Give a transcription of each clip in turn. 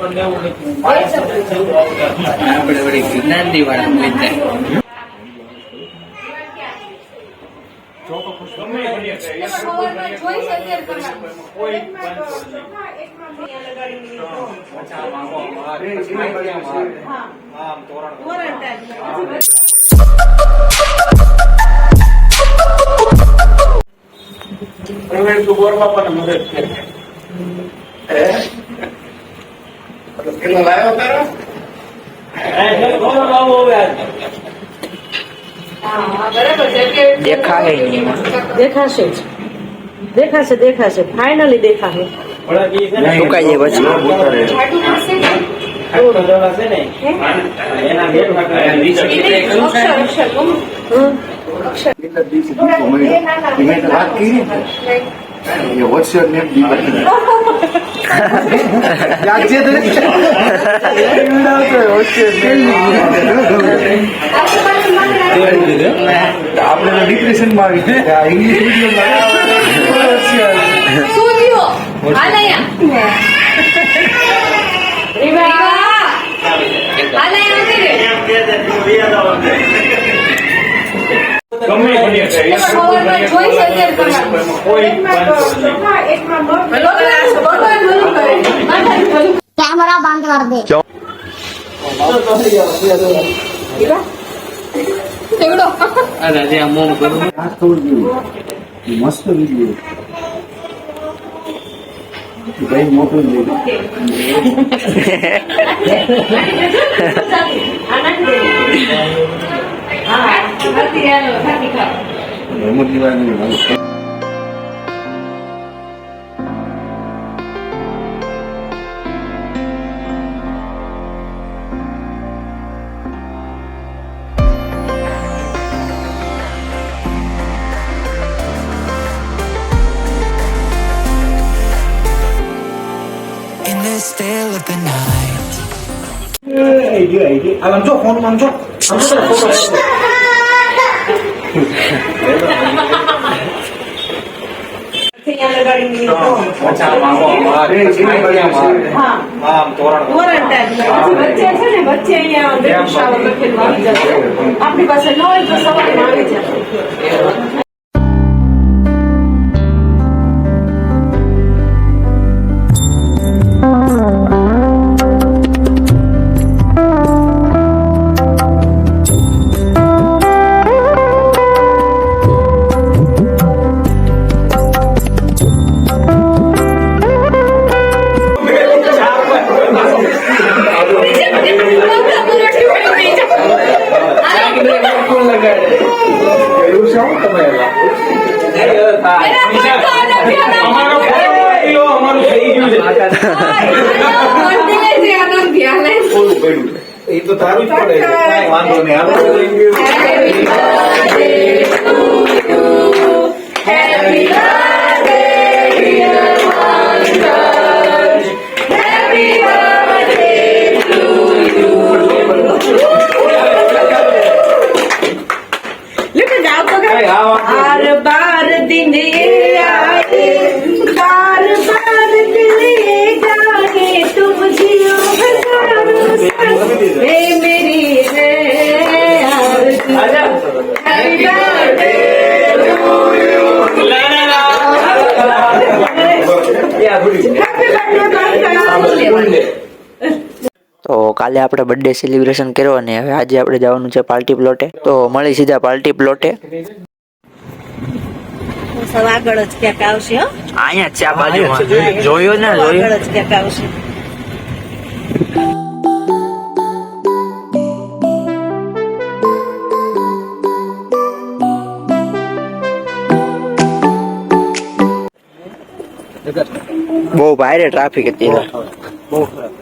આપણે વળી જ્ઞાનદી વાળા મિત્ર દેખાશે જ દેખાશે દેખાશે ફાઇનલી દેખાશે સુકાઈ જાય What's your name? આપણે ડિપ્રેશન માં ઇંગ્લિશ कैमरा बंद कर दे મસ્ત વિડીયો ભાઈ મોટો still of the night. આમ જો ફોન આમ જો આપણી પાસે ન હોય તો સવારે આવી જાય એ તો તારું જ પડે વાંધો નહીં बार बार दिन ये आए बार बार दिल ये गाए तुम जियो हजारों साल हे मेरी है आरज़ू हैप्पी बर्थडे टू यू તો કાલે આપણે બર્થડે સેલિબ્રેશન કર્યો અને હવે આજે આપણે જવાનું છે પાર્ટી પ્લોટે તો મળી સીધા પાર્ટી પ્લોટે આગળ જ ક્યાંક આવશે અહીંયા છે આ બાજુમાં જોયો ને આગળ જ ક્યાંક આવશે બહુ ભારે ટ્રાફિક હતી બહુ ખરાબ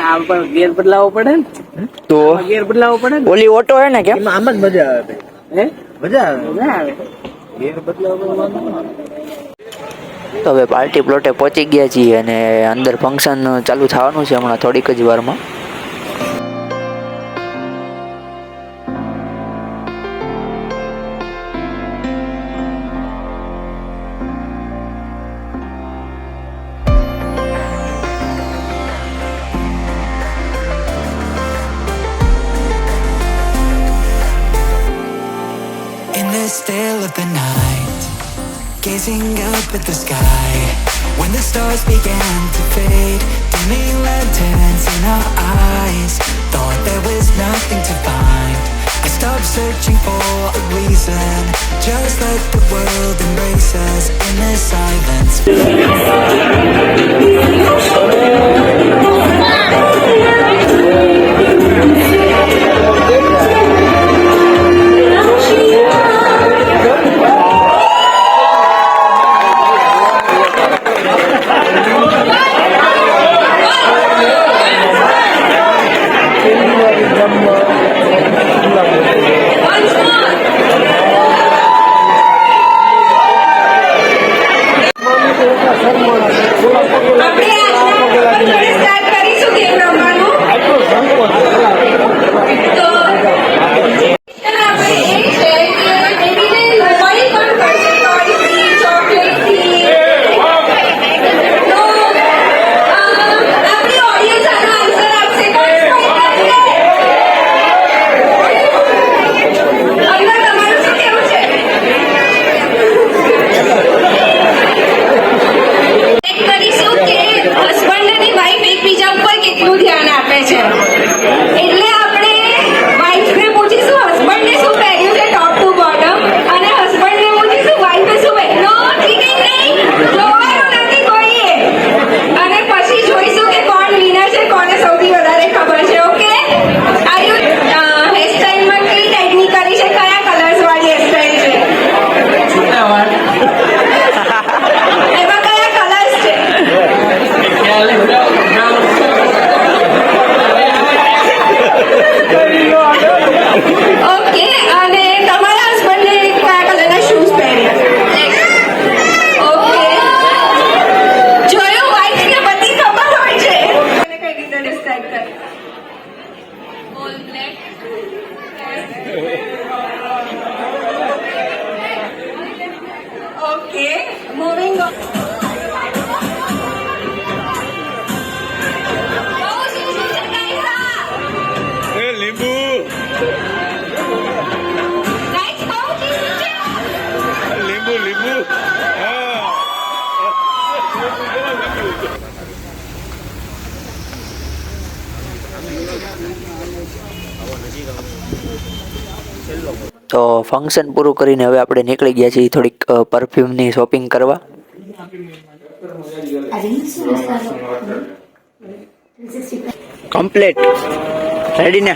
આમ પણ ગેર બદલાવો પડે ને તો ગેર બદલાવો પડે ને ઓલી ઓટો હે ને કેમ આમ જ મજા આવે હે મજા આવે ગેર બદલાવો તો હવે પાર્ટી પ્લોટે પહોંચી ગયા છીએ અને અંદર ફંક્શન ચાલુ થવાનું છે હમણાં થોડીક જ વારમાં still of the night, gazing up at the sky. When the stars began to fade, dimming lanterns in our eyes, thought there was nothing to find. I stopped searching for a reason, just let the world embrace us in the silence. તો function પૂરું કરીને હવે આપણે નીકળી ગયા છીએ થોડીક પરફ્યુમની shopping કરવા. કમ્પ્લીટ રેડી ને?